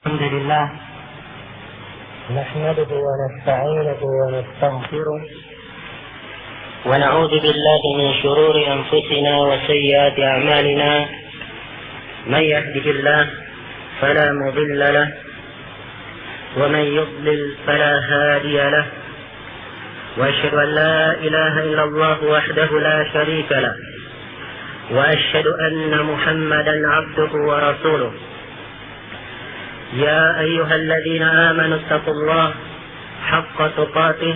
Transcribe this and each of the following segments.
الحمد لله نحمده ونستعينه ونستغفره ونعوذ بالله من شرور أنفسنا وسيئات أعمالنا. من يهده الله فلا مضل له ومن يضلل فلا هادي له، وأشهد أن لا إله إلا الله وحده لا شريك له، وأشهد أن محمدا عبده ورسوله. يا أيها الذين آمنوا اتقوا الله حق تقاته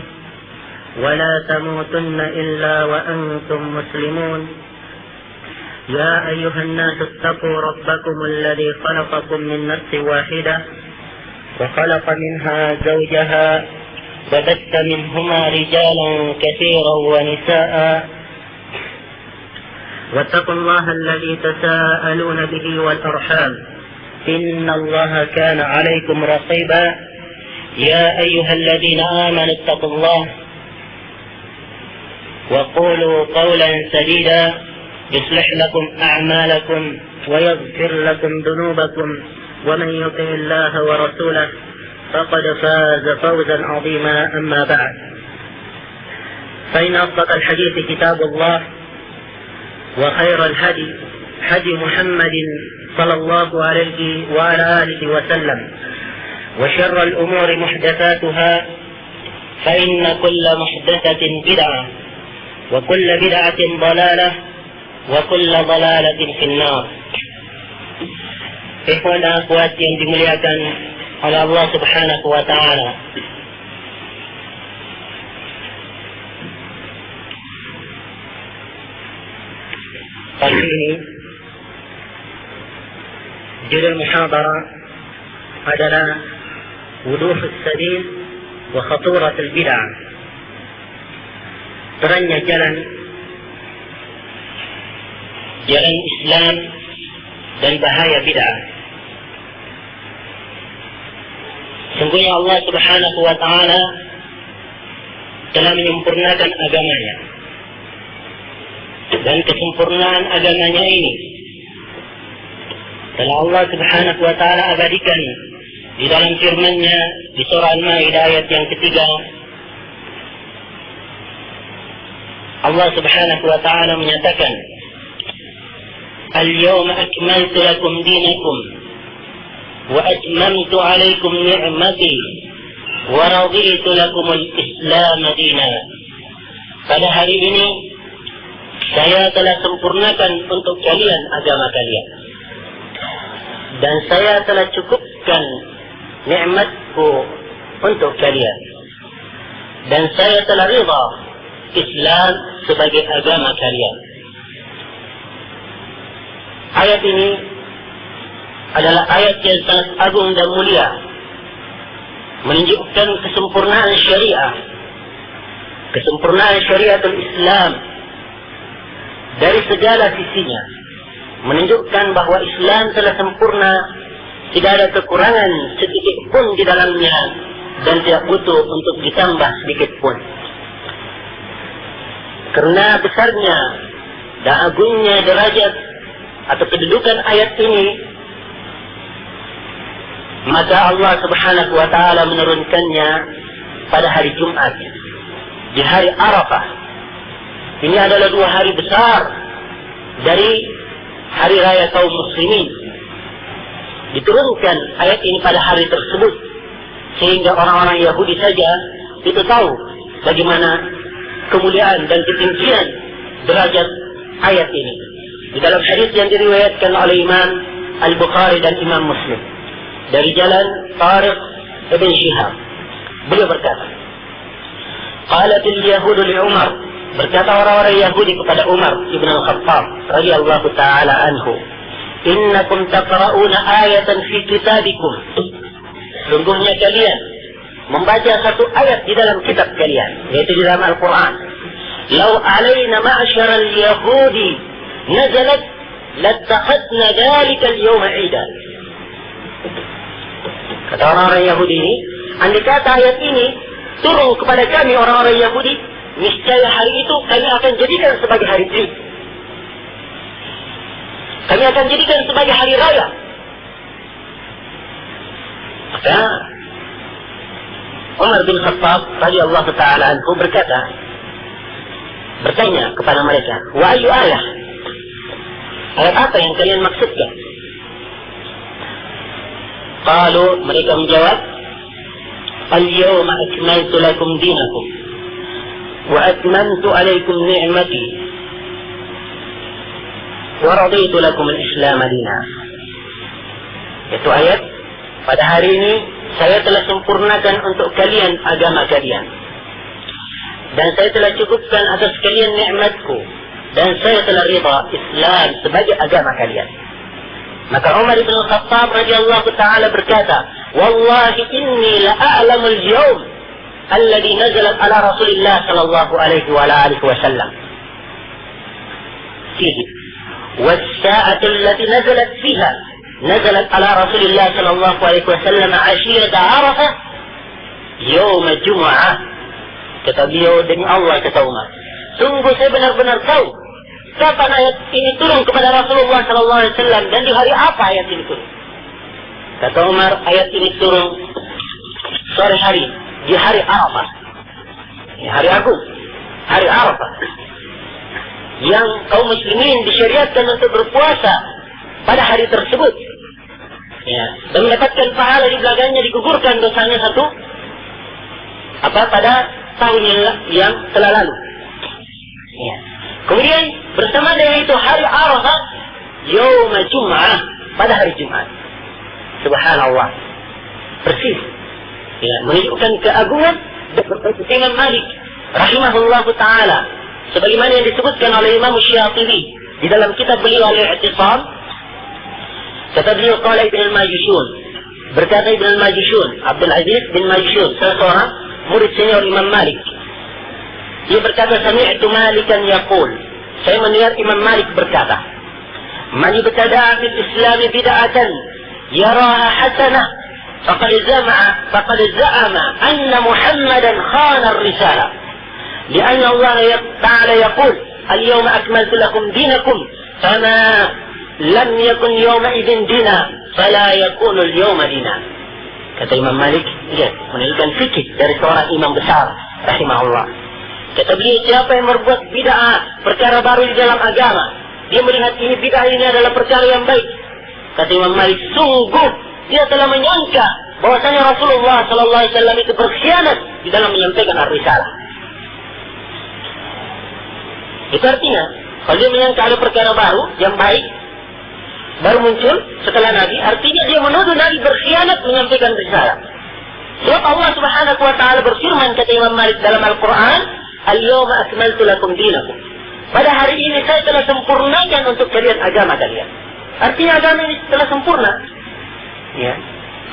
ولا تموتن إلا وأنتم مسلمون. يا أيها الناس اتقوا ربكم الذي خلقكم من نفس واحدة وخلق منها زوجها وبث منهما رجالا كثيرا ونساء، واتقوا الله الذي تساءلون به والأرحام إن الله كان عليكم رقيبا. يا أيها الذين آمنوا اتقوا الله وقولوا قولا سديدا يصلح لكم أعمالكم ويغفر لكم ذنوبكم، ومن يطع الله ورسوله فقد فاز فوزا عظيما. أما بعد، فإن أصدق الحديث كتاب الله، وخير الهدي هدي محمد صلى الله عليه وعلى آله وسلم، وشر الأمور محدثاتها، فإن كل محدثة بدعة، وكل بدعة ضلالة، وكل ضلالة في النار. Ikhwan dan akhwat yang dimuliakan oleh Allah Subhanahu wa Ta'ala, kali ini judul muhadarah adalah wuduh as-sabil wa khaturat al-bid'ah, terangnya jalan Islam dan bahaya bid'ah. Sungguhnya Allah Subhanahu wa Ta'ala telah menyempurnakan agamanya, dan kesempurnaan agamanya ini telah Allah Subhanahu wa Ta'ala abadikan di dalam firman-Nya di surah Al-Maidah ayat yang ketiga. Allah Subhanahu wa Ta'ala menyatakan, "Al-yawma akmaltu lakum dinakum wa atmamtu 'alaykum ni'mati wa raditu lakum al-Islam dinan." Pada hari ini saya telah sempurnakan untuk kalian agama kalian, dan saya telah cukupkan nikmatku untuk kalian, dan saya telah ridha Islam sebagai agama kalian. Ayat ini adalah ayat yang sangat agung dan mulia, menunjukkan kesempurnaan syariah, kesempurnaan syariatul Islam dari segala sisinya, menunjukkan bahwa Islam telah sempurna, tidak ada kekurangan sedikit pun di dalamnya, dan tidak butuh untuk ditambah sedikit pun. Karena besarnya dan agungnya derajat atau kedudukan ayat ini, maka Allah Subhanahu wa Ta'ala menurunkannya pada hari Jumat, di hari Arafah. Ini adalah dua hari besar dari hari raya kaum muslimin. Diturunkan ayat ini pada hari tersebut, sehingga orang-orang Yahudi saja itu tahu bagaimana kemuliaan dan ketinggian derajat ayat ini. Di dalam hadis yang diriwayatkan oleh Imam Al-Bukhari dan Imam Muslim dari jalan Tariq ibn Shihab, beliau berkata, "Qalatil Yahudu li Umar," berkata orang-orang Yahudi kepada Umar ibn Al-Khattab radhiyallahu ta'ala anhu, "Innakum taqra'una ayatan fi kitabikum." Sungguhnya kalian membaca satu ayat di dalam kitab kalian, yaitu di dalam Al-Quran. "Law alaina ma'asyaral Yahudi nazalat lattakhadna dhalika al-yawma 'ida." Kata orang-orang Yahudi ini, andai kata ayat ini turun kepada kami orang-orang Yahudi, niscaya hari itu kami akan jadikan sebagai hari Id. Kami akan jadikan sebagai hari raya. Maka Umar bin Khattab radhiyallahu taala anhu bertanya kepada mereka, "Wa ayyu ayah? Ayat apa yang kalian maksudkan?" Qalu, mereka menjawab, "Al-yawma akmaltu lakum dinakum wa atmamtu alaykum ni'mati wa raditu lakum al-Islam dinan." Itu ayat, pada hari ini saya telah sempurnakan untuk kalian agama kalian, dan saya telah cukupkan atas kalian nikmatku, dan saya telah rida Islam sebagai agama kalian. Maka Umar bin Khattab radhiyallahu taala berkata, "Wallahi inni la a'lamu al-yawm alladhi nazalat ala Rasulillah sallallahu alaihi wa alihi wasallam fihi was-sa'atu allati nazalat fiha nazalat ala Rasulillah sallallahu alaihi wasallam 'ashirata Arafah yawm Jum'ah." Kata beliau, demi Allah, kata Umar, sungguh saya benar-benar tahu kapan ayat ini turun kepada Rasulullah sallallahu alaihi wasallam dan di hari apa ayat ini turun. Kata Umar, ayat ini turun sore hari di hari Arafah, hari Agung, hari Arafah, yang kaum muslimin disyariatkan untuk berpuasa pada hari tersebut, dan mendapatkan pahala di belakangnya, digugurkan dosanya satu pada tahun yang telah lalu. Kemudian bersama dengan itu hari Arafah Yaum Jum'ah, pada hari Jumat. Subhanallah, persis menunjukkan keagungan Imam Malik rahimahullah taala, sebagaimana yang disebutkan oleh Imam Syatibi di dalam kitab beliau Al-I'tisam. Kata beliau, qala Ibn al-Majishun, berkata Ibn al-Majishun, Abdul Aziz bin Majishun, salah seorang murid senior Imam Malik, dia berkata, "Sami'tu Malikan yaqul," saya mendengar Imam Malik berkata, "Man ibtada'a fil Islam bid'atan yaraha hasanah faqad za'ama anna Muhammadan khana ar-risalah li'anna Allah ta'ala yaqul al-yawma akmaltu lakum dinakum fama lam yakun yawma idin dina fala yakunu al-yawma dina." Kata Imam Malik, menunjukkan fikih dari seorang imam besar rahimahullah. Kata beliau, siapa yang berbuat bid'ah, perkara baru di dalam agama, dia melihat ini bid'ah ini adalah perkara yang baik. Kata Imam Malik, sungguh dia telah menyangka bahwasanya Rasulullah sallallahu alaihi wasallam itu berkhianat di dalam menyampaikan ar-risalah. Itu artinya, kalau dia menyangka ada perkara baru yang baik baru muncul setelah Nabi, artinya dia menuduh Nabi berkhianat menyampaikan risalah. Sebab Allah Subhanahu wa taala berfirman, kata Imam Malik dalam Al-Quran, "Al-yawma akmaltu lakum dinakum." Pada hari ini saya telah sempurnakan untuk kalian agama kalian. Artinya agama ini telah sempurna.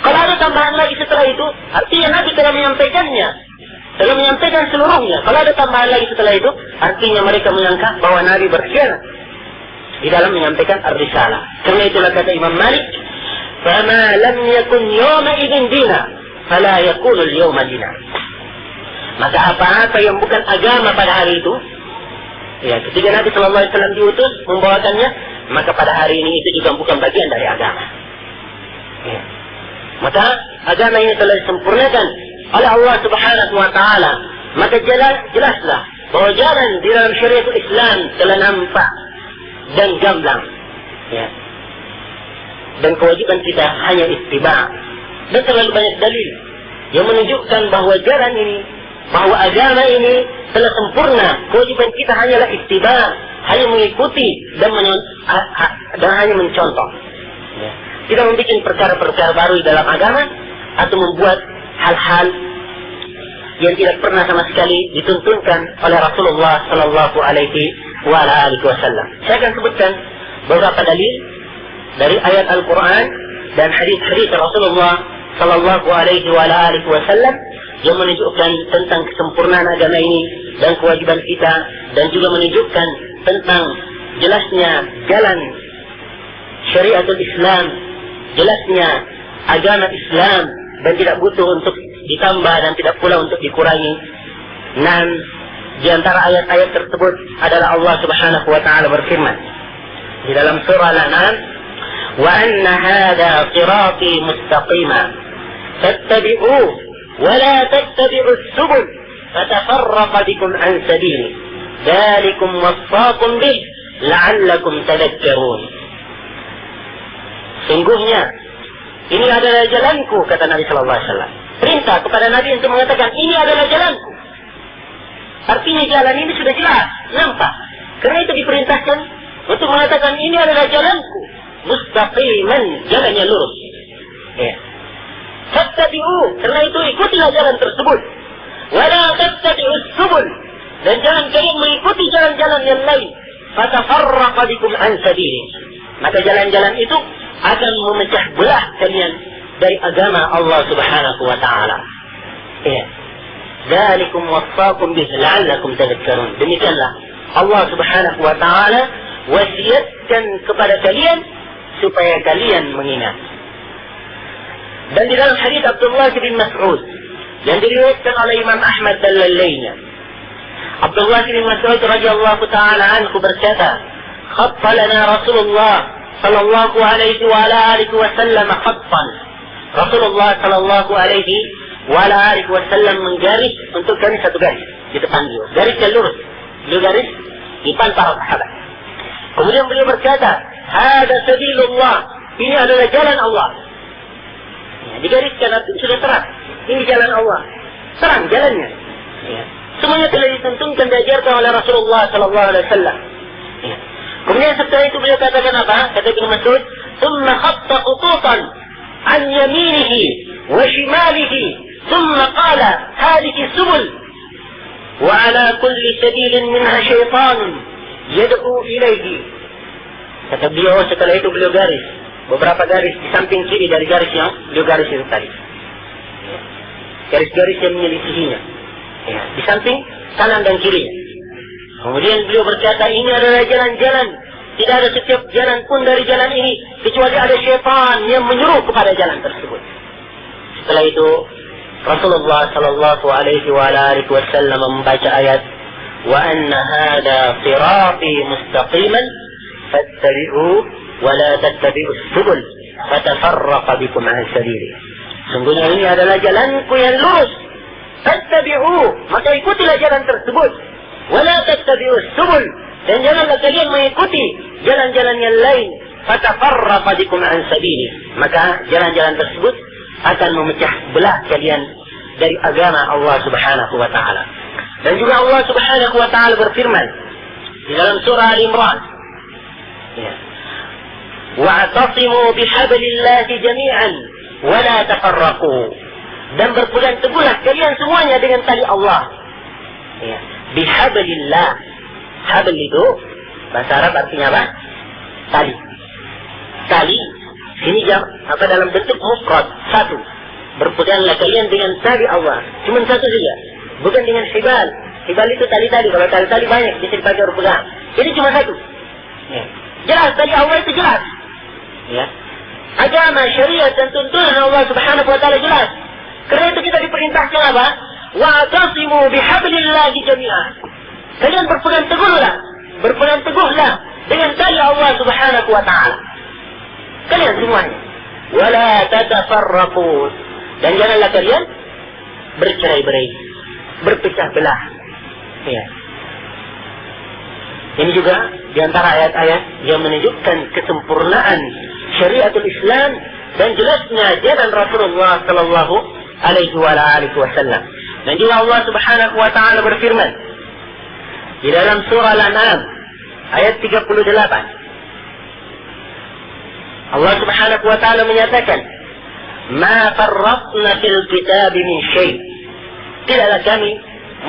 Kalau ada tambahan lagi setelah itu, artinya Nabi telah menyampaikannya, telah menyampaikan seluruhnya. Kalau ada tambahan lagi setelah itu, artinya mereka menyangka bahwa Nabi berkhianat di dalam menyampaikan ar-risalah. Karena itulah kata Imam Malik, "Fama lam yakun yawma idin dina, fala yakunu al-yawma dina." Maka apa-apa yang bukan agama pada hari itu, ketika Nabi sallallahu alaihi wasallam diutus membawakannya, maka pada hari ini itu juga bukan bagian dari agama. Maka agama ini telah disempurnakan oleh Allah Subhanahu wa taala. Maka jelaslah bahwa jalan di dalam syariat Islam telah nampak dan gamblang. Dan kewajiban kita hanya ittiba'. Dan terlalu banyak dalil yang menunjukkan bahwa jalan ini, bahwa agama ini telah sempurna. Kewajiban kita hanyalah ittiba', hanya mengikuti dan hanya mencontoh. Tidak membuat perkara-perkara baru di dalam agama atau membuat hal-hal yang tidak pernah sama sekali dituntunkan oleh Rasulullah sallallahu alaihi wasallam. Saya akan sebutkan beberapa dalil dari ayat Al-Quran dan hadis-hadis Rasulullah sallallahu alaihi wasallam yang menunjukkan tentang kesempurnaan agama ini dan kewajiban kita, dan juga menunjukkan tentang jelasnya jalan syariatul Islam, jelasnya agama Islam, dan tidak butuh untuk ditambah dan tidak pula untuk dikurangi. Dan di antara ayat-ayat tersebut adalah Allah Subhanahu wa taala berfirman di dalam surah Al-An'am, "Wa anna hadha sirati mustaqima fattabi'uhu wa la tattabi'us subul fatafarraqa bikum an sabili dzalikum wassaqum bih la'allakum tadhakkarun. Sungguhnya ini adalah jalanku, kata Nabi sallallahu alaihi wasallam. Perintah kepada Nabi untuk mengatakan ini adalah jalanku. Artinya jalan ini sudah jelas, nampak. Karena itu diperintahkan untuk mengatakan ini adalah jalanku, mustaqiman, jalannya lurus. Ya. Fattabi'u, karena itu ikutilah jalan tersebut. Wala tattabi'us subul, dan jangan kalian mengikuti jalan-jalan yang lain. Fatafarraqa bikum an sabili, maka jalan-jalan itu akan memecah belah kalian dari agama Allah Subhanahu wa taala. Ya. Dzalikum wassaqum bih la'allakum tadhakkarun. Demikianlah Allah Subhanahu wa taala wasiatkan kepada kalian supaya kalian mengingat. Dan di dalam hadis Abdullah bin Mas'ud yang diriwayatkan oleh Imam Ahmad dan lainnya, Abdullah bin Mas'ud radhiyallahu taala anhu berkata, "Khatta lana Rasulullah sallallahu alaihi wa alihi wasallam khattan." Rasulullah sallallahu alaihi wa alihi wasallam menggaris untuk kami satu garis di depan beliau. Garis yang lurus. Beliau garis di depan para sahabat. Kemudian beliau berkata, "Hada sabilullah." Ini adalah jalan Allah. Ya, digariskan artinya sudah terang. Ini jalan Allah. Terang jalannya. Ya. Semuanya telah ditentukan, diajarkan oleh Rasulullah sallallahu alaihi wasallam. Ya. Kemudian setelah itu beliau katakan apa? Kata Ibnu Mas'ud, "Tsumma khatta khututan an yaminihi wa shimalihi, tsumma qala hadhihi subul wa ala kulli sabilin minha syaitanun yad'u ilaihi." Kata beliau, setelah itu beliau garis beberapa garis di samping kiri dari garis yang beliau garis itu tadi. Ya. Garis-garis yang menyelisihinya. Ya. Di samping kanan dan kiri. Kemudian beliau berkata, ini adalah jalan-jalan. Tidak ada setiap jalan pun dari jalan ini kecuali ada syaitan yang menyuruh kepada jalan tersebut. Setelah itu Rasulullah sallallahu alaihi wa alihi wasallam membaca ayat, "Wa anna hadha sirati mustaqiman fattabi'u wa la tattabi'us subul fatafarraqa bikum an sabili." Sungguhnya ini adalah jalanku yang lurus. Fattabi'u, maka ikutilah jalan tersebut. Wa la tattabi'us subul, dan janganlah kalian mengikuti jalan-jalan yang lain. Fatafarraqa bikum an sabili, maka jalan-jalan tersebut akan memecah belah kalian dari agama Allah Subhanahu wa taala. Dan juga Allah Subhanahu wa taala berfirman di dalam surah Al-Imran, ya, "Wa'tasimu bihablillahi jami'an wa la tafarraqu." Dan berpegang teguhlah kalian semuanya dengan tali Allah. Ya, bihablillah. Habl itu bahasa Arab artinya apa? Tali. Tali ini dalam bentuk mufrad, satu. Berpeganglah kalian dengan tali Allah. Cuma satu saja, bukan dengan hibal. Hibal itu tali-tali. Kalau tali-tali banyak bisa dipakai berpegang. Jadi cuma satu. Ya. Jelas tali Allah itu jelas. Ya. Agama, syariat dan tuntunan Allah Subhanahu wa taala jelas. Karena itu kita diperintahkan apa? Wa'tasimu bihablillahi jami'an. Kalian berpegang teguhlah dengan tali Allah Subhanahu wa taala. Kalian semuanya. Wala tatafarraqu, dan janganlah kalian bercerai-berai, berpecah belah. Ya. Ini juga di antara ayat-ayat yang menunjukkan kesempurnaan syariatul Islam dan jelasnya jalan Rasulullah sallallahu alaihi wasallam. Dan juga Allah Subhanahu wa taala berfirman di dalam surah Al-An'am ayat 38. Allah Subhanahu wa taala menyatakan, "Ma farratna fil kitab min syai'." Tidaklah kami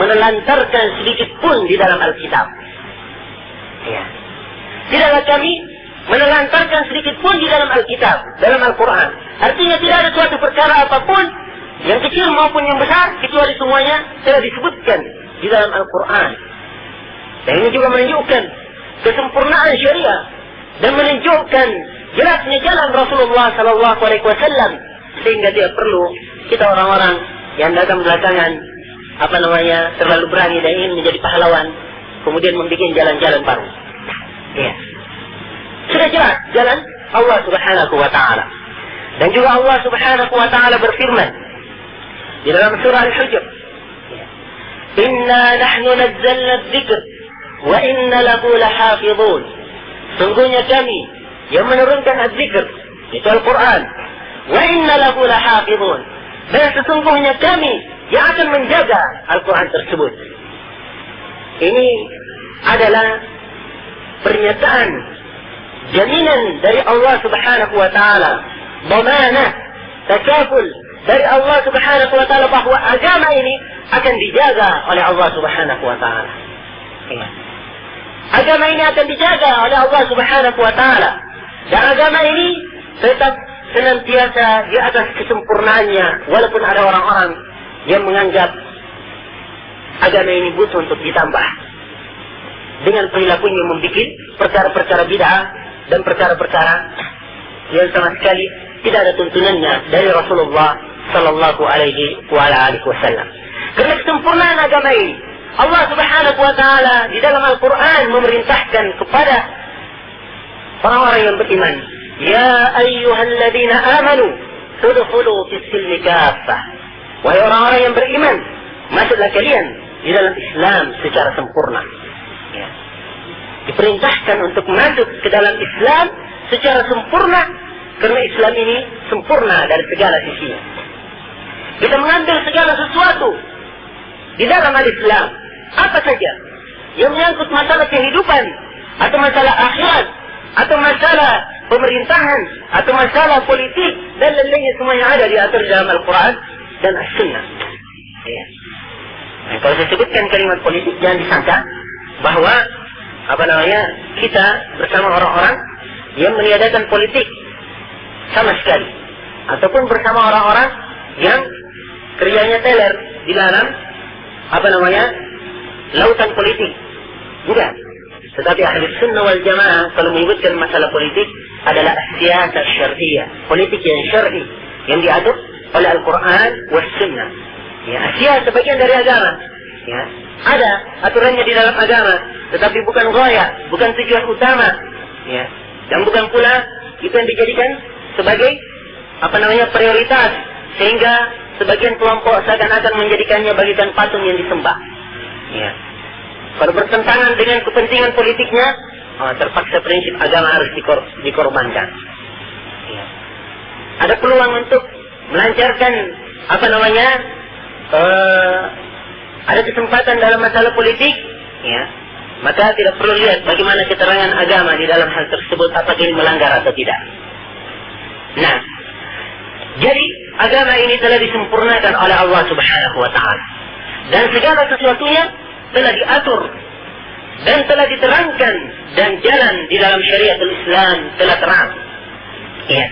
menelantarkan sedikit pun di dalam Alkitab. Ya. Tidaklah kami menelantarkan sedikit pun di dalam Alkitab, dalam Al-Quran. Artinya tidak ada suatu perkara apapun, yang kecil maupun yang besar, kecuali semuanya telah disebutkan di dalam Al-Quran. Dan ini juga menunjukkan kesempurnaan syariah dan menunjukkan jelasnya jalan Rasulullah sallallahu alaihi wasallam, sehingga tidak perlu kita orang-orang yang datang belakangan terlalu berani dan ingin menjadi pahlawan kemudian membuat jalan-jalan baru. Ya. Sudah jelas jalan Allah Subhanahu wa taala. Dan juga Allah Subhanahu wa taala berfirman di dalam surah Al-Hujr, "Inna nahnu nazzalna adz-dzikr wa inna lahu lahafizun." Sungguhnya kami yang menurunkan az-zikr, itu Al-Quran. Wa inna lahu lahafizun. Dan sesungguhnya kami yang akan menjaga Al-Quran tersebut. Ini adalah pernyataan jaminan dari Allah Subhanahu wa taala, dhamanah, takaful dari Allah Subhanahu wa taala bahwa agama ini akan dijaga oleh Allah Subhanahu wa taala. Agama ini akan dijaga oleh Allah Subhanahu wa taala. Dan agama ini tetap senantiasa di atas kesempurnaannya, walaupun ada orang-orang yang menganggap agama ini butuh untuk ditambah dengan perilakunya membuat perkara-perkara bid'ah dan perkara-perkara yang sama sekali tidak ada tuntunannya dari Rasulullah sallallahu alaihi wasallam. Karena kesempurnaan agama ini, Allah Subhanahu wa taala di dalam Al-Quran memerintahkan kepada orang-orang yang beriman, "Ya ayyuhalladzina amanu udkhulu fis-silmi kaffah." Wahai orang-orang yang beriman, masuklah kalian di dalam Islam secara sempurna. Ya. Diperintahkan untuk masuk ke dalam Islam secara sempurna, karena Islam ini sempurna dari segala sisinya. Kita mengambil segala sesuatu di dalam al-Islam, apa saja yang menyangkut masalah kehidupan, atau masalah akhirat, atau masalah pemerintahan, atau masalah politik, dan lain-lainnya semua yang ada diatur dalam Al-Quran dan As-Sunnah. Ya. Nah, kalau saya sebutkan kalimat politik, jangan disangka bahwa kita bersama orang-orang yang meniadakan politik sama sekali, ataupun bersama orang-orang yang kerjanya teler di dalam lautan politik. Bukan. Tetapi ahli sunnah wal jamaah kalau menyebutkan masalah politik adalah siyasah syar'iyah, politik yang syar'i yang diatur oleh Al-Quran was sunnah. Ya, siyasah sebagian dari agama. Ya, ada aturannya di dalam agama, tetapi bukan ghaya, bukan tujuan utama. Ya, dan bukan pula itu yang dijadikan sebagai prioritas, sehingga sebagian kelompok seakan-akan menjadikannya bagikan patung yang disembah. Ya. Kalau bertentangan dengan kepentingan politiknya, terpaksa prinsip agama harus dikorbankan. Ya. Ada peluang untuk melancarkan ada kesempatan dalam masalah politik, ya, maka tidak perlu lihat bagaimana keterangan agama di dalam hal tersebut, apakah ini melanggar atau tidak. Nah, jadi agama ini telah disempurnakan oleh Allah Subhanahu wa taala. Dan segala sesuatunya telah diatur dan telah diterangkan, dan jalan di dalam syariatul Islam telah terang. Ya.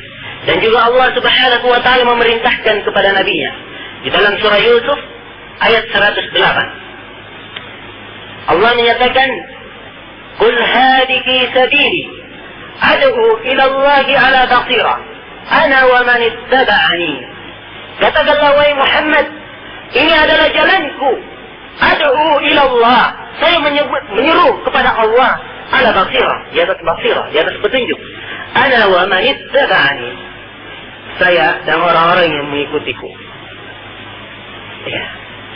Dan juga Allah Subhanahu wa taala memerintahkan kepada nabinya di dalam surah Yusuf ayat 108. Allah menyatakan, "Qul hadhihi sabili ad'u ila Allah ala basirah ana wa man ittaba'ani." Katakanlah wahai Muhammad, ini adalah jalanku. Ad'u ila Allah. Saya menyeru kepada Allah ala basirah, di atas petunjuk. Ana wa man ittaba'ani. Saya dan orang-orang yang mengikutiku. Ya.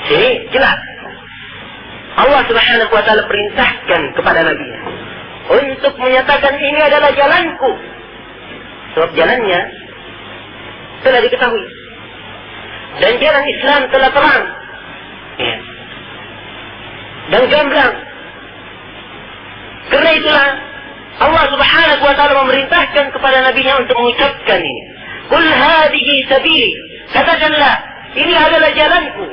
Sini jelas Allah Subhanahu wa taala perintahkan kepada nabinya untuk menyatakan ini adalah jalanku. Sebab jalannya telah diketahui. Dan jalan Islam telah terang. Ya. Dan gamblang. Karena itulah Allah Subhanahu wa taala memerintahkan kepada nabinya untuk mengucapkan ini. Qul hadhihi sabili. Katakanlah, ini adalah jalanku.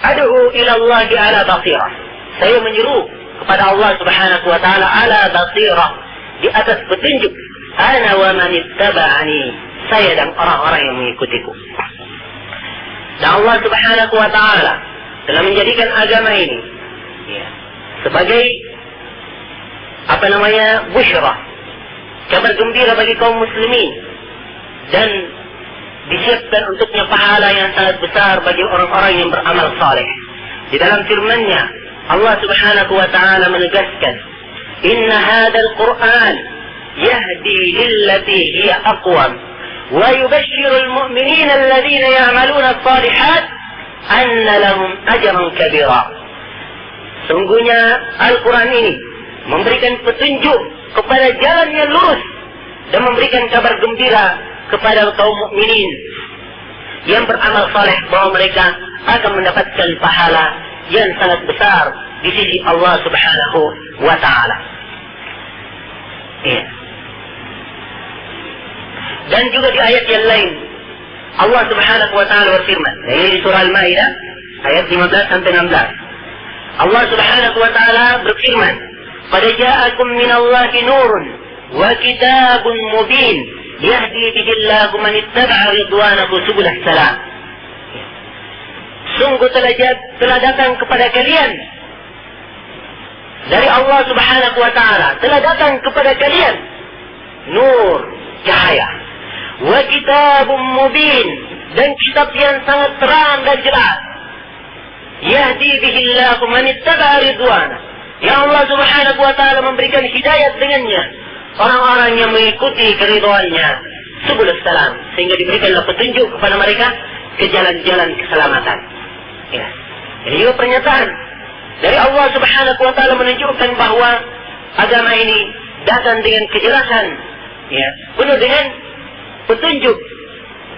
Ad'u ila Allah ala basirah. Saya menyeru kepada Allah Subhanahu wa taala ala basirah, di atas petunjuk. Ana wa man ittaba'ani. Saya dan orang-orang yang mengikutiku. Dan Allah Subhanahu wa taala telah menjadikan agama ini, ya, sebagai busyra, kabar gembira bagi kaum muslimin, dan disiapkan untuknya pahala yang sangat besar bagi orang-orang yang beramal saleh. Di dalam firman-Nya Allah Subhanahu wa taala menegaskan, "Inna hadzal Qur'an yahdi lillati hiya aqwam wa yubashshirul mu'minina alladhina ya'maluna as-salihat anna lahum ajran kabira. Sungguhnya Al-Quran ini memberikan petunjuk kepada jalan yang lurus dan memberikan kabar gembira kepada kaum mukminin yang beramal saleh bahwa mereka akan mendapatkan pahala yang sangat besar di sisi Allah Subhanahu wa taala. Ya. Dan juga di ayat yang lain Allah Subhanahu wa taala berfirman, yaitu di surah Al-Maidah ayat 15 sampai 16. Allah Subhanahu wa taala berfirman, "Qad ja'akum minallahi nurun wa kitabun mubin yahdi bihi Allahu man ittaba'a ridwanahu subulas salam." Sungguh telah datang kepada kalian dari Allah Subhanahu wa taala, telah datang kepada kalian nur, cahaya, wa kitabun mubin, dan kitab yang sangat terang dan jelas. Yahdi bihi Allahu man ittaba'a ridwana. Ya Allah Subhanahu wa taala memberikan hidayat dengannya orang-orang yang mengikuti keridhaannya subulus salam, sehingga diberikanlah petunjuk kepada mereka ke jalan-jalan keselamatan. Ya. Ini juga pernyataan dari Allah Subhanahu wa taala menunjukkan bahwa agama ini datang dengan kejelasan, ya, penuh dengan petunjuk,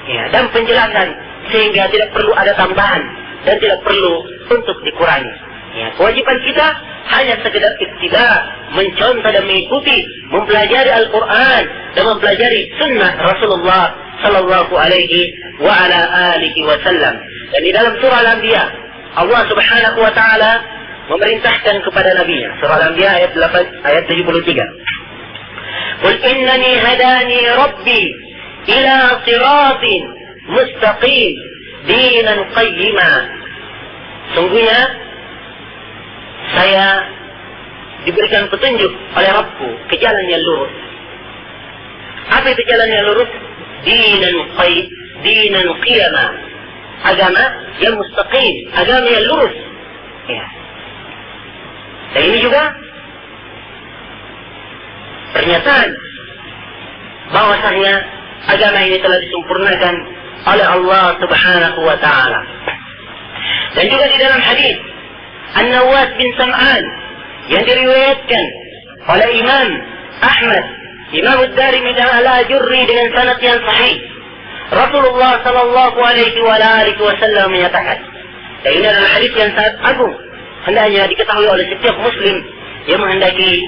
ya, dan penjelasan, sehingga tidak perlu ada tambahan dan tidak perlu untuk dikurangi. Ya, kewajiban kita hanya sekedar ittiba, mencontoh dan mengikuti, mempelajari Al-Quran dan mempelajari sunnah Rasulullah sallallahu alaihi wa ala alihi wasallam. Dan di dalam surah Al-Anbiya Allah Subhanahu wa taala memerintahkan kepada nabinya, surah Al-Anbiya ayat 8 ayat 73. Qul innani hadani rabbi ila siratin mustaqim dinan qayyima. Sungguhnya saya diberikan petunjuk oleh Rabbku ke jalan yang lurus. Apa itu jalan yang lurus? Dinan qiyama, agama yang mustaqim, agama yang lurus. Ya. Dan ini juga pernyataan bahwasanya agama ini telah disempurnakan oleh Allah Subhanahu wa taala. Dan juga di dalam hadis An-Nawas bin Sam'an yang diriwayatkan oleh Imam Ahmad, Imam Ad-Darimi dan Al-Ajurri dengan sanad yang sahih, Rasulullah sallallahu alaihi wa alihi wasallam menyatakan, dan ini adalah hadis yang sangat agung, hendaknya diketahui oleh setiap muslim yang menghendaki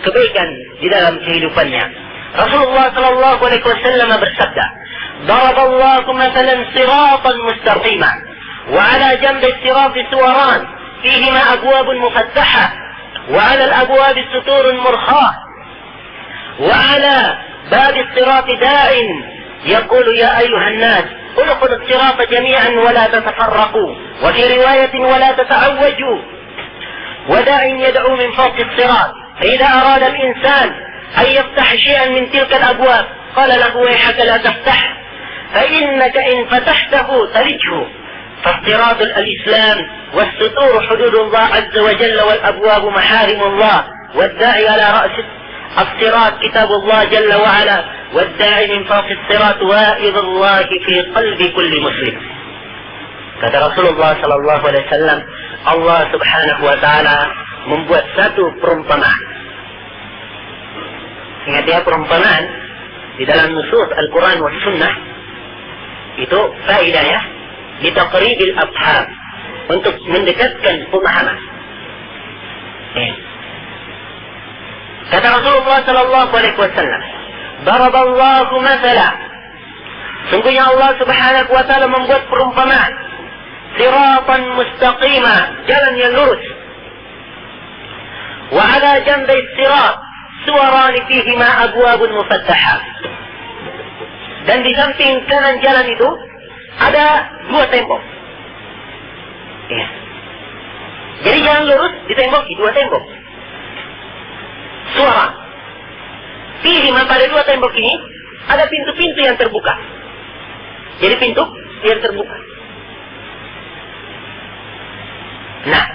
kebaikan di dalam kehidupannya. Rasulullah sallallahu alaihi wasallam bersabda, "Daraballahu mathalan siratan mustaqima wa 'ala janbi as-sirati suwaran fihima abwabun mufattaha wa 'ala al-abwabi suturun murkhah wa 'ala babi as-sirati da'in yaqulu ya ayyuhan nas udkhulu as-sirata jami'an wa la tatafarraqu wa fi riwayatin wa la tata'awwaju wa da'in yad'u min fawqi as-sirat fa idha arada al-insan an yaftah shay'an min tilka al-abwab qala lahu wayhaka la taftah fa innaka in fatahtahu talijhu فافتراض الإسلام والستور حدود الله عز وجل والأبواب محارم الله والداعي على رأس الصراط كتاب الله جل وعلا والداعي من فوق الصراط واعظ الله في قلب كل مسلم." Kata Rasulullah sallallahu alaihi wasallam, Allah Subhanahu wa taala membuat satu perumpamaan. Ingat ya, perumpamaan di dalam nusus Al-Quran wa Sunnah itu faedah ya, litaqribil afham, untuk mendekatkan pemahaman. Kata Rasulullah sallallahu alaihi wasallam, "Daraballahu mathala." Sungguhnya Allah Subhanahu wa taala membuat perumpamaan, siratan mustaqima, jalan yang lurus. Wa 'ala janbi as-sirat suwaran fihima abwabun mufattaha. Dan di samping kanan jalan itu ada dua tembok. Ya. Jadi jalan lurus ditemboki dua tembok. Suara. Fihima, pada dua tembok ini ada pintu-pintu yang terbuka. Jadi pintu yang terbuka. Nah,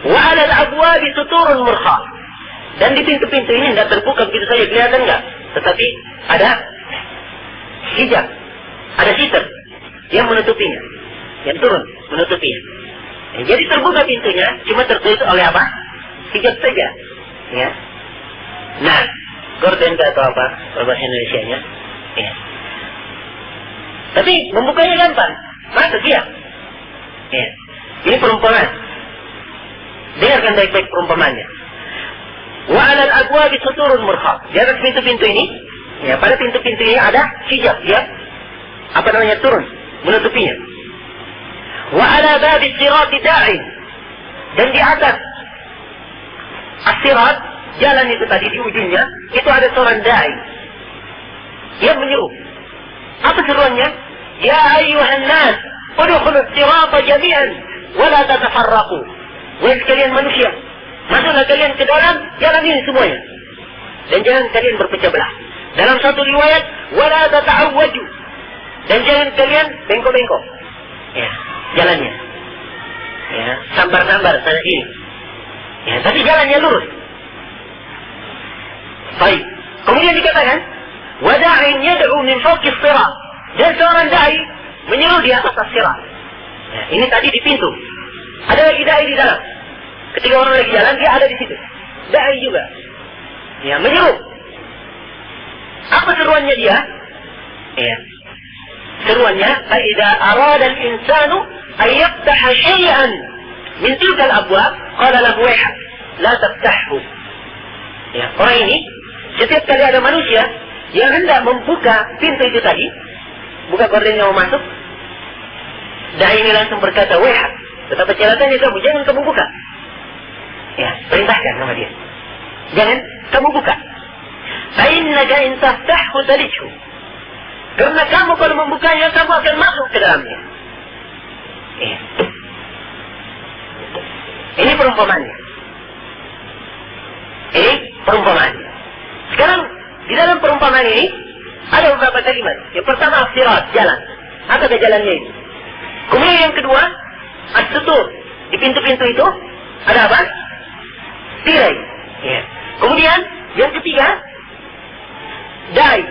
wa 'ala al-abwabi suturun murkhah. Dan di pintu-pintu ini tidak terbuka begitu saja, kelihatan enggak? Tetapi ada hijab, ada sitar yang menutupinya, yang turun menutupinya. Jadi terbuka pintunya, cuma tertutup oleh apa? Hijab saja. Ya. Nah, gorden atau apa bahasa Indonesianya? Ya. Tapi membukanya gampang, masuk dia. Ya. Ini perumpamaan. Dengarkan baik-baik perumpamaannya. Wa 'alal abwabi suturun murkhab. Di atas pintu-pintu ini, ya, pada pintu-pintu ini ada hijab, ya. Apa namanya, turun menutupinya. Wa 'ala babi sirati da'in. Dan di atas as-sirat, jalan itu tadi di ujungnya, itu ada seorang da'i yang menyeru. Apa seruannya? Ya ayyuhan nas, udkhulus sirata jami'an wa la tatafarraqu. Wahai sekalian manusia, masuklah kalian ke dalam jalan ini semuanya, dan jangan kalian berpecah belah. Dalam satu riwayat, wala tata'awwaju, dan jangan kalian bengkok-bengkok. Ya, jalannya. Ya, sambar-sambar sana sini. Ya, tapi jalannya lurus. Baik. Kemudian dikatakan, wada'in yad'u min fawqis sirat, dan seorang da'i menyeru di atas as-sirat. Ya, ini tadi di pintu. Ada lagi da'i di dalam. Ketika orang lagi jalan, dia ada di situ. Da'i juga. Ya, menyeru. Apa seruannya dia? Ya. Seruannya, فَإِذَا أَرَادَ الْإِنسَانُ أَنْ يَفْتَحَ شَيْئًا مِنْ تِلْكَ الْأَبْوَابِ قَالَ لَهُ وَيْحَكَ لَا تَفْتَحْهُ. Ya, orang ini, setiap kali ada manusia yang hendak membuka pintu itu tadi, buka gordennya mau masuk, da'i ini langsung berkata, wehak, betapa celakannya kamu, jangan kamu buka. Ya, perintahkan sama dia. Jangan kamu buka. Fa'innaka in taftahhu talijhu. Karena kamu kalau membukanya, kamu akan masuk ke dalamnya. Ya. Ini perumpamannya. Ini perumpamannya. Sekarang, di dalam perumpamaan ini, ada beberapa kalimat. Yang pertama, as-sirat, jalan. Apa ke jalannya itu? Kemudian yang kedua, as-sutur. Di pintu-pintu itu, ada apa? Tirai. Ya. Kemudian, yang ketiga, da'i.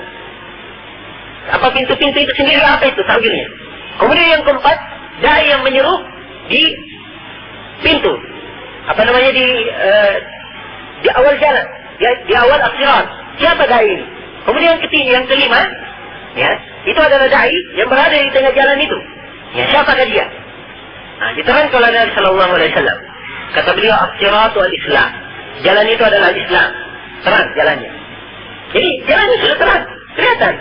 Apa pintu-pintu itu sendiri, apa itu sambilnya? Kemudian yang keempat, da'i yang menyeru di pintu. Apa namanya, di awal jalan. Di awal as-sirat. Siapa da'i ini? Kemudian yang kelima, ya, itu adalah da'i yang berada di tengah jalan itu. Ya, siapakah dia? Nah, diterangkan oleh Nabi Sallallahu Alaihi Wasallam. Kata beliau, as-siratu al-Islam. Jalan itu adalah Islam. Terang jalannya. Jadi jalannya sudah terang, kelihatan.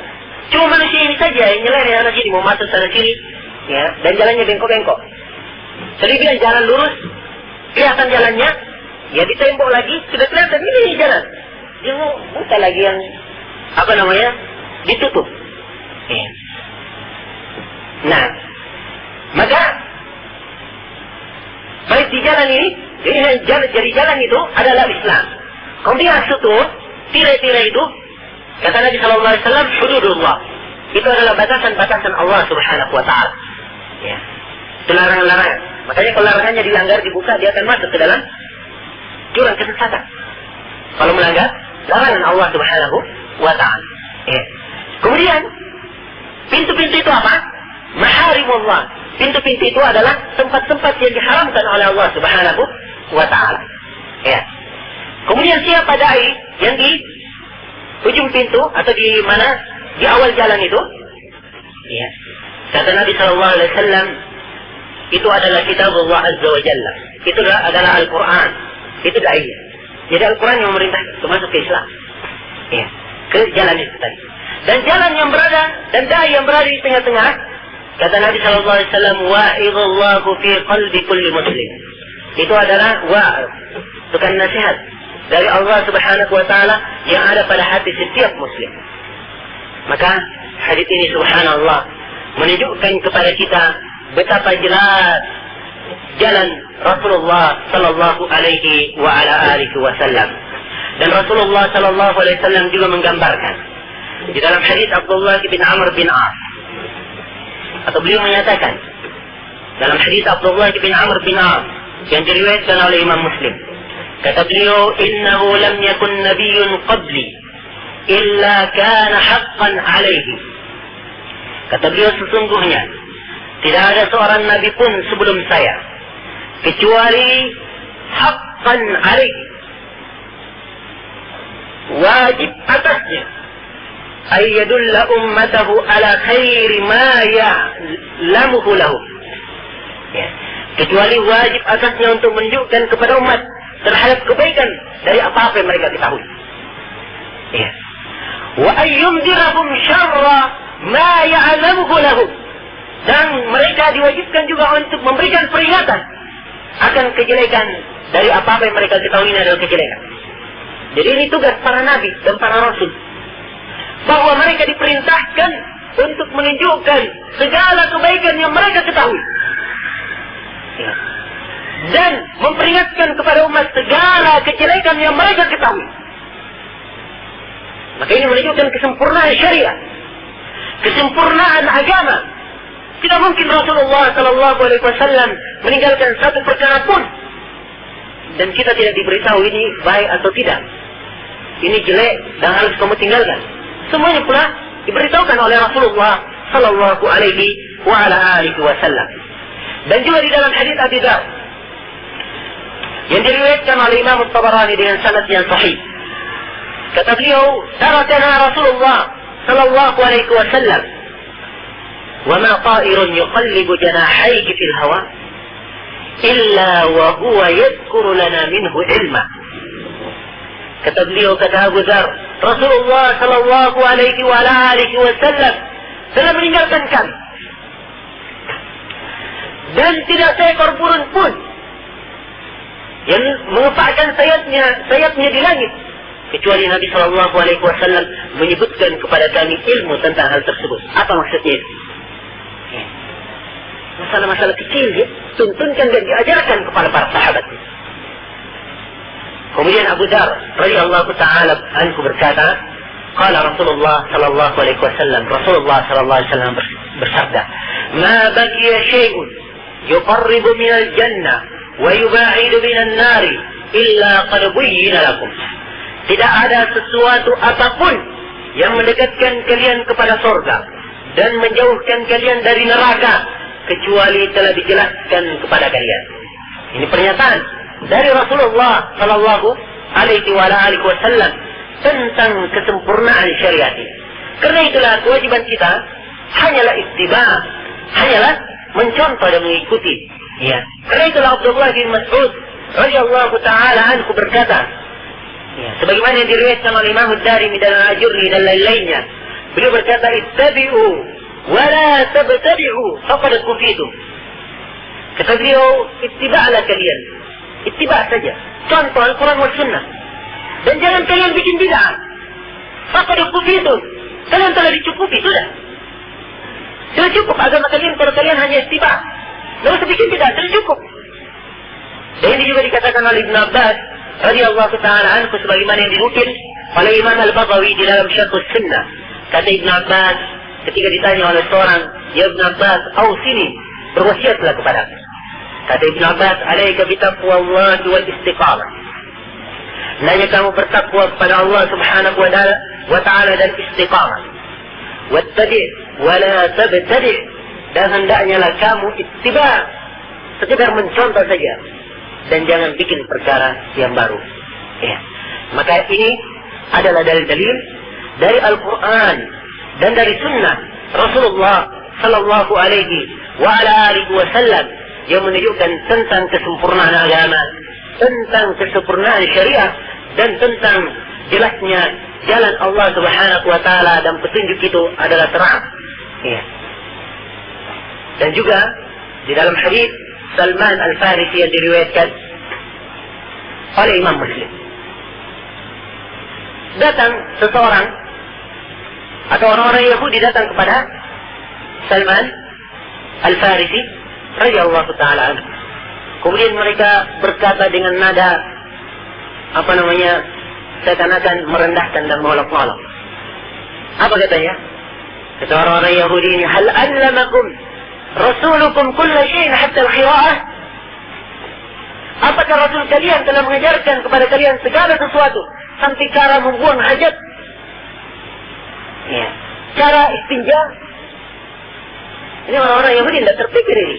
Cuma manusia ini saja yang nyelere sana sini, mau masuk sana sini, ya, dan jalannya bengkok-bengkok. Selebihnya jalan lurus, kelihatan jalannya, ya ditembok lagi, sudah kelihatan ini jalan. Dia mau buka lagi yang apa namanya, ditutup. Ya. Nah, maka baik di jalan ini, jadi jalan itu adalah Islam. Kemudian sutur, tirai-tirai itu, kata Nabi Sallallahu Alaihi Wasallam, hududullah. Itu adalah batasan-batasan Allah Subhanahu Wa Taala. Ya, itu larangan-larangan. Makanya kalau larangannya dilanggar, dibuka, dia akan masuk ke dalam jurang kesesatan. Kalau melanggar larangan Allah Subhanahu Wa Taala. Ya. Kemudian pintu-pintu itu apa? Maharimullah. Pintu-pintu itu adalah tempat-tempat yang diharamkan oleh Allah Subhanahu Wa Taala. Ya. Kemudian siapa da'i yang di ujung pintu atau di mana, di awal jalan itu? Ya. Kata Nabi Sallallahu Alaihi Wasallam, itu adalah kitabullah Azza wa Jalla. Itu adalah Al-Quran. Itu da'i. Jadi Al-Quran yang memerintah untuk masuk ke Islam. Ya. Ke jalan itu tadi. Dan jalan yang berada, dan da'i yang berada di tengah-tengah, kata Nabi Sallallahu Alaihi Wasallam, wa'idullahu fi qalbi kulli muslim. Itu adalah bukan nasihat dari Allah Subhanahu Wa Taala yang ada pada hati setiap muslim. Maka hadits ini subhanallah menunjukkan kepada kita betapa jelas jalan Rasulullah Sallallahu Alaihi wa ala alihi Wasallam. Dan Rasulullah Sallallahu Alaihi Wasallam juga menggambarkan di dalam hadits Abdullah bin Amr bin As, atau beliau menyatakan dalam hadits Abdullah bin Amr bin As yang diriwayatkan oleh Imam Muslim, kata beliau, innahu lam yakun nabiyyun qabli illa kana haqqan alaihi Kata beliau, sesungguhnya tidak ada seorang nabi pun sebelum saya kecuali haqqan alaihi, wajib atasnya, ayyadulla ummatahu ala khairi ma ya'lamuhu lahum. Ya. Kecuali wajib atasnya untuk menunjukkan kepada umat terhadap kebaikan dari apa-apa yang mereka ketahui. Ya. Wa ayyumdirahum syarra ma ya'lamuhu lahum. Dan mereka diwajibkan juga untuk memberikan peringatan akan kejelekan dari apa-apa yang mereka ketahui ini adalah kejelekan. Jadi ini tugas para nabi dan para rasul, bahwa mereka diperintahkan untuk menunjukkan segala kebaikan yang mereka ketahui, ya, dan memperingatkan kepada umat segala kejelekan yang mereka ketahui. Maka ini menunjukkan kesempurnaan syariat, kesempurnaan agama. Tidak mungkin Rasulullah Sallallahu Alaihi Wasallam meninggalkan satu perkara pun dan kita tidak diberitahu ini baik atau tidak, ini jelek dan harus kamu tinggalkan. Semuanya pula diberitahukan oleh Rasulullah Sallallahu Alaihi Wasallam. Dan juga di dalam hadits Abi Dzar yang diriwayatkan oleh Imam At-Tabarani dengan sanad yang sahih, kata beliau, tarakana Rasulullah Sallallahu Alaihi Wasallam, وما طائر يقلب جناحيه في الهواء إلا وهو يذكر لنا منه علما. Kata beliau, kata Abu Dzar, Rasulullah Sallallahu Alaihi Wasallam telah meninggalkan kami, dan tidak seekor burung pun yang mengepakkan sayapnya di langit, kecuali Nabi Sallallahu Alaihi Wasallam menyebutkan kepada kami ilmu tentang hal tersebut. Apa maksudnya itu? Masalah-masalah kecil ya, tuntunkan dan diajarkan kepada para sahabat. Kemudian Abu Dzar radhiyallahu taala anhu berkata, qala Rasulullah sallallahu alaihi wasallam, Rasulullah sallallahu alaihi wasallam bersabda, "Ma baqiya syai'un yuqarribu minal jannah wa yuba'idu minan nari illa qad buyyina lakum." Tidak ada sesuatu apapun yang mendekatkan kalian kepada surga dan menjauhkan kalian dari neraka kecuali telah dijelaskan kepada kalian. Ini pernyataan dari Rasulullah Sallallahu Alaihi Wasallam tentang kesempurnaan syariat ini. Karena itulah kewajiban kita hanyalah ittiba, hanyalah mencontoh dan mengikuti. Ya. Karena itulah Abdullah bin Mas'ud radhiyallahu taala anhu berkata, ya, sebagaimana yang diriwayatkan oleh Imam Ad-Darimi dan Al-Ajurri dan lain-lainnya, beliau berkata, ittabi'u wala tabtadi'u faqad kufitum. Kata beliau, ittiba'lah kalian, ittiba' saja, contoh Al-Quran wa Sunnah, dan jangan kalian bikin bid'ah. Faqad kufitum, kalian telah dicukupi, sudah cukup agama kalian kalau kalian hanya ittiba', tidak usah bikin bid'ah, sudah cukup. Dan ini juga dikatakan oleh Ibn Abbas radhiyallahu ta'ala anhu, sebagaimana yang dinukil oleh Imam Al-Baghawi di dalam Syarh Sunnah. Kata Ibn Abbas ketika ditanya oleh seorang, ya Ibn Abbas, awsini, berwasiatlah kepada aku. Kata Ibn Abbas, alaika bitaqwallah wal istiqamah. Hendaknya kamu bertakwa kepada Allah Subhanahu wa ta'ala dan istiqamah. Wattabi' wala tabtadi', dan hendaknya lah kamu ittiba', sekedar mencontoh saja dan jangan bikin perkara yang baru. Ya. Maka ini adalah dalil-dalil dari Al-Quran dan dari Sunnah Rasulullah Sallallahu Alaihi Wasallam yang menunjukkan tentang kesempurnaan agama, tentang kesempurnaan syariah, dan tentang jelasnya jalan Allah Subhanahu Wa Taala, dan petunjuk itu adalah terang. Ya. Dan juga di dalam hadis Salman Al-Farisi yang diriwayatkan oleh Imam Muslim, datang seseorang atau orang-orang Yahudi datang kepada Salman Al-Farisi radhiyallahu ta'ala anhu. Kemudian mereka berkata dengan nada seakan-akan merendahkan dan mengolok-olok. Apa katanya? Kata orang-orang Yahudi ini, hal allamakum rasulukum kulla syai'in hatta al-qira'ah? Apakah Rasul kalian telah mengajarkan kepada kalian segala sesuatu sampai cara membuang hajat? Ya. Cara istinja, Ini orang-orang Yahudi tidak terpikir ini.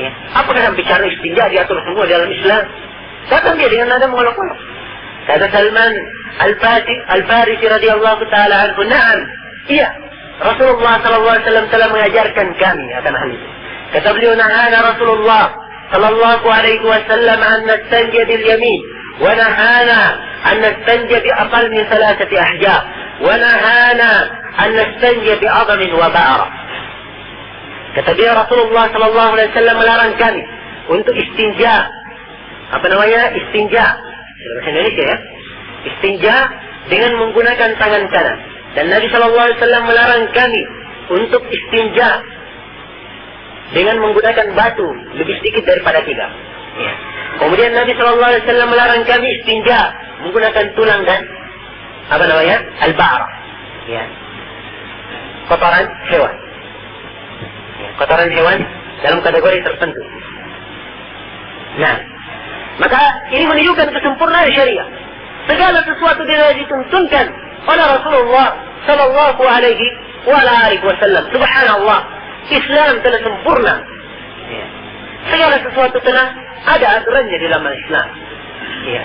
Ya. Apakah yang bicara istinja diatur semua dalam Islam? Datang dia dengan nada mengolok-olok. Kata Salman Al-Farisi radhiyallahu taala anhu, "Na'am." Iya, Rasulullah sallallahu alaihi wasallam telah mengajarkan kami akan hal itu. Kata beliau, "Nahana Rasulullah sallallahu alaihi wasallam an nastanjiya bil yamin, wa nahana an nastanjiya bi aqall min thalathati ahjar, wa nahana an nastanjiya bi 'adhamin wa ba'ra." Kata dia, Rasulullah sallallahu alaihi wasallam melarang kami untuk istinja. Apa namanya? Istinja. Bahasa Indonesia ya. Istinja dengan menggunakan tangan kanan. Dan Nabi sallallahu alaihi wasallam melarang kami untuk istinja dengan menggunakan batu lebih sedikit daripada 3. Ya. Kemudian Nabi sallallahu alaihi wasallam melarang kami istinja menggunakan tulang dan apa namanya? Al-ba'ra. Ya. Kotoran hewan. Ya. Kotoran hewan dalam kategori tertentu. Nah, maka ini menunjukkan kesempurnaan syariah. Segala sesuatu tidak dituntunkan oleh Rasulullah sallallahu alaihi wasallam. Subhanallah, Islam telah sempurna. Ya. Segala sesuatu telah ada aturannya di dalam Islam. Ya.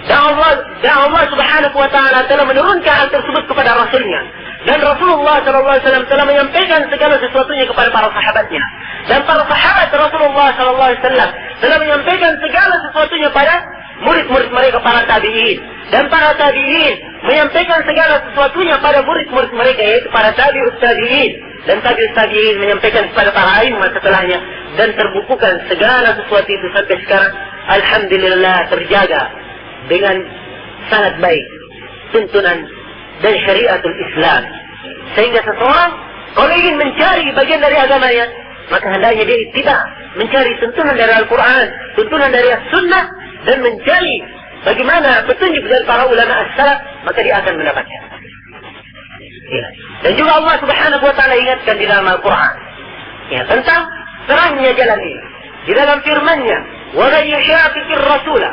Dan Allah subhanahu wa ta'ala telah menurunkan hal tersebut kepada Rasulnya. Dan Rasulullah sallallahu alaihi wasallam telah menyampaikan segala sesuatunya kepada para sahabatnya. Dan para sahabat Rasulullah sallallahu alaihi wasallam telah menyampaikan segala sesuatunya pada murid-murid mereka, para tabi'in. Dan para tabi'in menyampaikan segala sesuatunya pada murid-murid mereka, yaitu para tabi'ut tabi'in. Dan tabi'ut tabi'in menyampaikan kepada para a'immah setelahnya. Dan terbukukan segala sesuatu itu sampai sekarang, alhamdulillah, terjaga dengan sangat baik tuntunan dan syariatul Islam. Sehingga seseorang kalau ingin mencari bagian dari agamanya, maka hendaknya dia tidak mencari tuntunan dari Al-Quran, tuntunan dari As-Sunnah, dan mencari bagaimana petunjuk dari para ulama as-salaf, maka dia akan mendapatkan. Ya. Dan juga Allah subhanahu wa ta'ala ingatkan di dalam Al-Quran, ya, tentang terangnya jalan ini. Di dalam firman-Nya, وَمَنْ يُشَاقِقِ الرَّسُولَ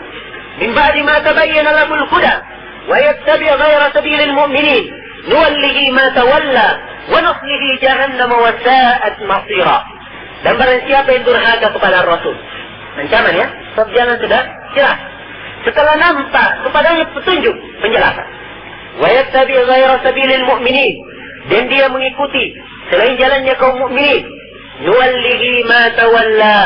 مِنْ بَعْدِ مَا تَبَيَّنَ لَهُ الْهُدَى وَيَتَّبِعْ غَيْرَ سَبِيلِ الْمُؤْمِنِينَ نُوَلِّهِ مَا تَوَلَّى وَنُصْلِهِ جَهَنَّمَ وَسَاءَتْ مَصِيرًا. Dan barang siapa yang durhaka kepada Rasul, ancaman ya, sebab jalan sudah jelas. Setelah nampak kepadanya petunjuk, penjelasan. وَيَتَّبِعْ غَيْرَ سَبِيلِ الْمُؤْمِنِينَ, dan dia mengikuti selain jalannya kaum mukminin, نُوَلِّهِ مَا تَوَلَّى,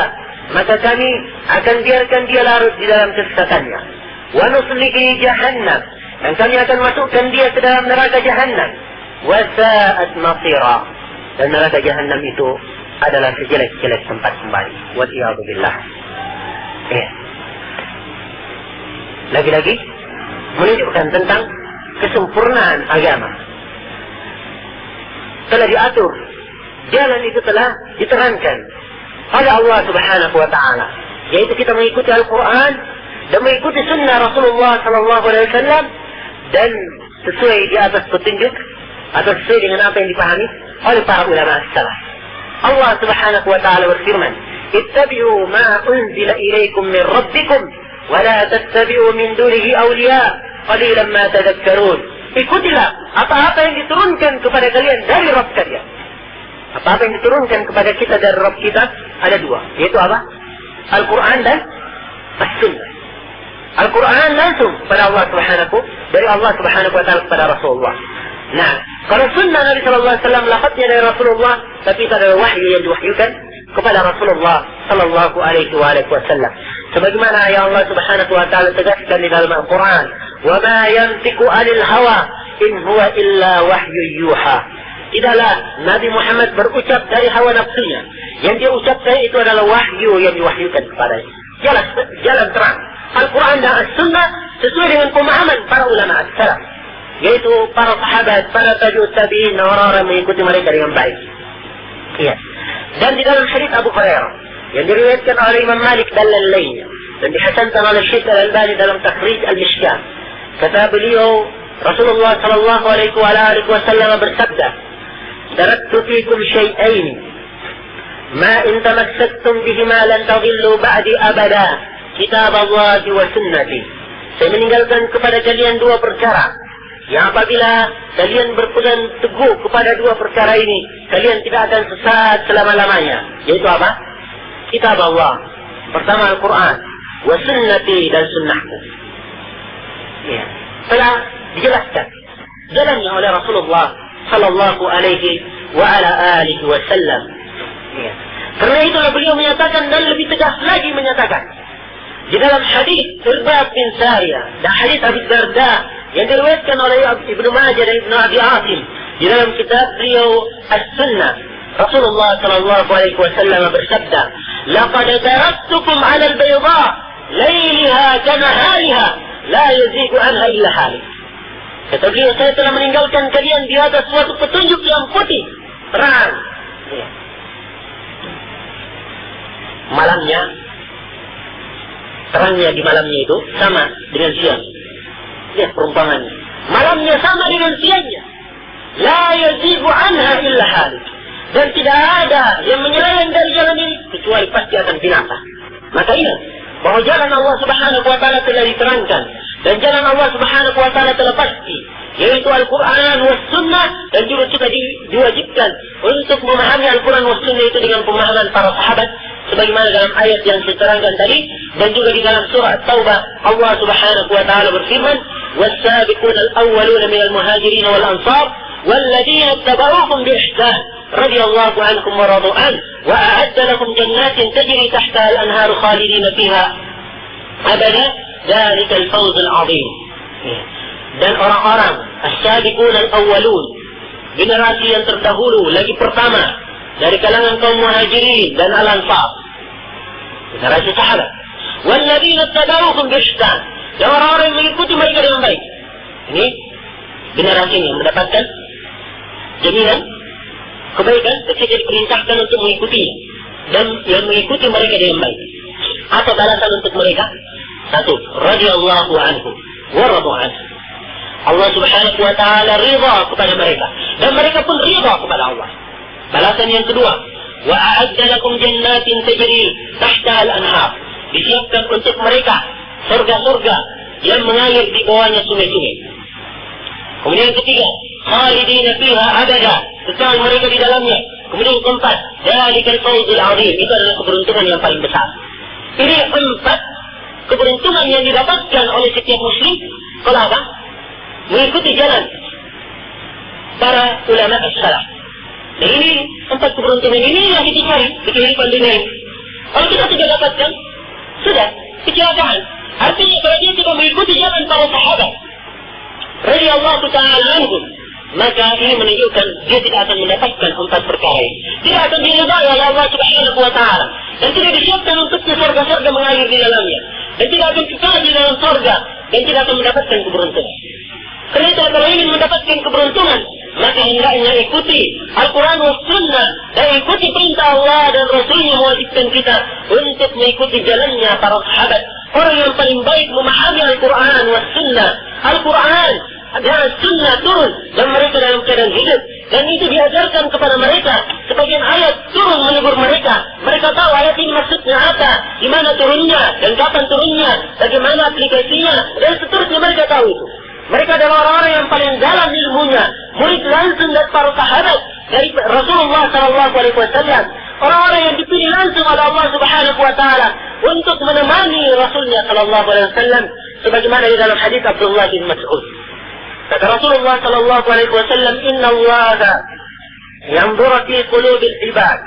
maka kami akan biarkan dia larut di dalam kesesatannya. وَنُصْلِهِ جَهَنَّمَ, dan kami akan masukkan dia ke dalam neraka Jahannam. وَسَاءَتْ مَصِيرًا, dan neraka Jahannam itu adalah sejelek-jelek tempat kembali. Wal-iyadu billah. Ya. Lagi-lagi menunjukkan tentang kesempurnaan agama. Telah diatur, jalan itu telah diterangkan oleh Allah subhanahu wa ta'ala, yaitu kita mengikuti Al-Quran dan mengikuti sunnah Rasulullah sallallahu alaihi wasallam, dan sesuai di atas petunjuk atau sesuai dengan apa yang dipahami oleh para ulama as-salaf. Allah subhanahu wa ta'ala berfirman, ittabi'u ma unzila ilaikum min rabbikum wa la tattabi'u min dunihi awliya qalilan ma tadhakkarun. Ikutilah apa-apa yang diturunkan kepada kalian dari Rabb kalian. Apa-apa yang diturunkan kepada kita dari Rabb kita ada 2, yaitu apa? Al-Quran dan As-Sunnah. Al-Quran langsung pada Allah subhanahu, dari Allah subhanahu wa ta'ala kepada Rasulullah. Nah, kalau sunnah Nabi sallallahu alaihi wasallam lafaznya dari Rasulullah, tapi itu adalah wahyu yang diwahyukan kepada Rasulullah sallallahu alaihi wasallam. Sebagaimana yang Allah subhanahu wa ta'ala tegaskan di dalam Al-Quran, "Wa ma yantiqu 'anil hawa in huwa illa wahyu yuha." Tidaklah Nabi Muhammad berucap dari hawa nafsunya. Yang dia ucapkan itu adalah wahyu yang diwahyukan kepadanya. Jalan terang. Al-Quran dan As-Sunnah sesuai dengan pemahaman para ulama as-salaf, yaitu para sahabat, para tabi'ut tabi'in, orang-orang mengikuti mereka dengan baik. Iya. Dan di dalam hadits Abu Hurairah yang diriwayatkan oleh Imam Malik dan lain-lainnya, dan dihasankan oleh Syekh Al-Albani dalam Takhrij Al-Mishkah, kata beliau, Rasulullah sallallahu alaihi wasallam bersabda, "Taraktu fikum syai'ain ma in tamassaktum bihima lan tadhillu ba'di abada, kitab Allah wa sunnati." Saya meninggalkan kepada kalian 2 perkara. Yang apabila kalian berpegang teguh kepada dua perkara ini, kalian tidak akan sesat selama-lamanya. Yaitu apa? Kitab Allah. Pertama Al-Quran. Wa sunnati dan sunnahku. Ya. Telah dijelaskan jalannya oleh Rasulullah sallallahu alaihi wa ala alihi wasallam. Ya. Karena itulah beliau menyatakan dan lebih tegas lagi menyatakan di dalam hadis Irbad bin Sariyah dan hadis Abu Darda yang diriwayatkan oleh Ibnu Majah dan Ibnu Abi Asim di dalam kitab beliau As-Sunnah, Rasulullah sallallahu alaihi wasallam bersabda, "Laqad taraktukum 'ala al-bayda, laylaha kanahariha, la yazigu anha illa halik." Kata beliau, saya telah meninggalkan kalian di atas suatu petunjuk yang putih, terang. Ya. Malamnya, terangnya di malamnya itu sama dengan siang. Lihat perumpamannya. Malamnya sama dengan siangnya. La yazigu anha illa halik. Dan tidak ada yang menyeleweng dari jalan ini kecuali pasti akan binasa. Maka ingat bahwa jalan Allah Subhanahu wa taala telah diterangkan dan jalan Allah Subhanahu wa taala telah pasti, yaitu Al-Quran was Sunnah, dan juga kita diwajibkan untuk memahami Al-Quran was Sunnah itu dengan pemahaman para sahabat sebagaimana dalam ayat yang diterangkan tadi, dan juga di dalam surah Taubah Allah Subhanahu wa taala berfirman, "Was-sabiquna al-awwaluna minal muhajirin wal ansar walladzina ittaba'uuhum bi ihsan radhiyallahu anhum wa radu an wa a'adda lahum jannatin tajri tahtaha al-anharu khalidina fiha abada dzalika al-fawz al-'azim." Dan orang-orang as-sabiqun al-awwalun, generasi yang terdahulu lagi pertama dari kalangan kaum muhajirin dan al-ansar, generasi sahabat, walladzina ittaba'uuhum bi ihsan, dan orang-orang yang mengikuti mereka dengan baik. Ini generasi yang mendapatkan jaminan kebaikan ketika diperintahkan untuk mengikutinya dan yang mengikuti mereka dengan baik. Apa balasan untuk mereka? Satu, radhiyallahu anhu wa radu anhu. Allah Subhanahu wa taala ridha kepada mereka dan mereka pun ridha kepada Allah. Balasan yang kedua, wa a'adda lakum jannatin tajri tahtaha al-anhar. Disiapkan untuk mereka surga-surga yang mengalir di bawahnya sungai-sungai. Kemudian yang ketiga, khalidina fiha abada, kekal mereka di dalamnya. Kemudian yang keempat, dzalikal fawzul 'azim, itu adalah keberuntungan yang paling besar. Ini empat keberuntungan yang didapatkan oleh setiap muslim kalau apa? Mengikuti jalan para ulama as-salaf. Dan ini empat keberuntungan ini yang kita cari di kehidupan dunia ini. Kalau kita tidak dapatkan, sudah kecelakaan. Artinya kalau dia tidak mengikuti jalan para sahabat radhiyallahu ta'ala anhum, maka ini menunjukkan dia tidak akan mendapatkan empat perkara ini. Tidak akan diridai oleh Allah Subhanahu wa taala dan tidak disiapkan untuknya surga-surga mengalir di dalamnya, dan tidak akan kekal di dalam surga dan tidak akan mendapatkan keberuntungan. Karena itu kalau ingin mendapatkan keberuntungan, maka hendaknya ikuti Al-Quran was Sunnah dan ikuti perintah Allah dan Rasulnya mewajibkan kita untuk mengikuti jalannya para sahabat, orang yang paling baik memahami Al-Quran was Sunnah. Al-Quran dan Sunnah turun dan mereka dalam keadaan hidup, dan itu diajarkan kepada mereka. Sebagian ayat turun menegur mereka. Mereka tahu ayat ini maksudnya apa, di mana turunnya dan kapan turunnya, bagaimana aplikasinya, dan seterusnya mereka tahu itu. Mereka adalah orang-orang yang paling dalam ilmunya, murid langsung dari para sahabat, dari Rasulullah sallallahu alaihi wasallam, orang-orang yang dipilih langsung oleh Allah Subhanahu wa taala untuk menemani Rasulnya sallallahu alaihi wasallam, sebagaimana di dalam hadis Abdullah bin Mas'ud. Kata Rasulullah sallallahu alaihi wasallam, "Inna Allaha yanzuru fi qulubil ibad."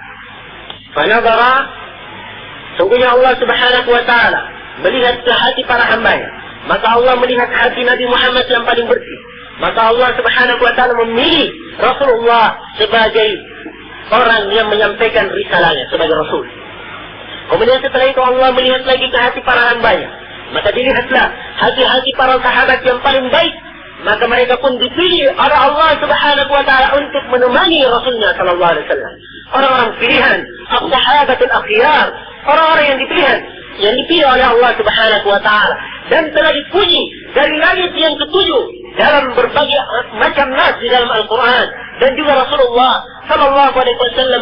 Fanadhara, sungguhnya Allah Subhanahu wa taala melihat ke hati para hamba-Nya. Maka Allah melihat hati Nabi Muhammad yang paling bersih. Maka Allah Subhanahu wa taala memilih Rasulullah sebagai orang yang menyampaikan risalahnya sebagai Rasul. Kemudian setelah itu Allah melihat lagi ke hati para hamba-Nya. Maka dilihatlah hati-hati para sahabat yang paling baik. Maka mereka pun dipilih oleh Allah Subhanahu wa taala untuk menemani Rasulnya sallallahu alaihi wasallam. Orang-orang pilihan, as-sahabatul akhyar, orang-orang yang dipilih oleh Allah Subhanahu wa taala dan telah dipuji dari langit yang ketujuh dalam berbagai macam nas di dalam Al-Quran, dan juga Rasulullah sallallahu alaihi wasallam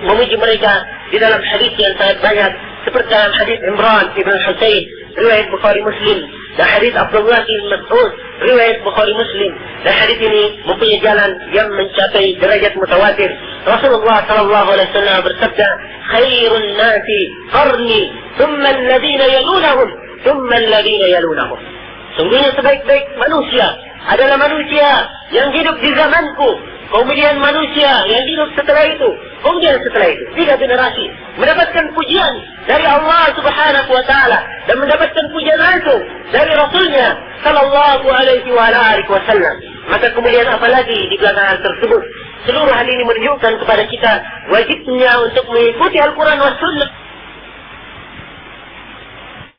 memuji mereka di dalam hadis yang sangat banyak, seperti dalam hadis Imran ibn Husain riwayat Bukhari Muslim, dan hadis Abdullah bin Mas'ud riwayat Bukhari Muslim, dan hadis ini mempunyai jalan yang mencapai derajat mutawatir. Rasulullah sallallahu alaihi wasallam bersabda, "Khairun nasi qarni, thumma alladhina yalunahum, thumma alladhina yalunahum." Sungguhnya sebaik-baik manusia adalah manusia yang hidup di zamanku, kemudian manusia yang hidup setelah itu, kemudian setelah itu. 3 generasi mendapatkan pujian dari Allah Subhanahu wa taala dan mendapatkan pujian langsung dari Rasulnya sallallahu alaihi wasallam. Maka kemudian apalagi di belakang hal tersebut, seluruh hal ini menunjukkan kepada kita wajibnya untuk mengikuti Al-Quran dan Sunnah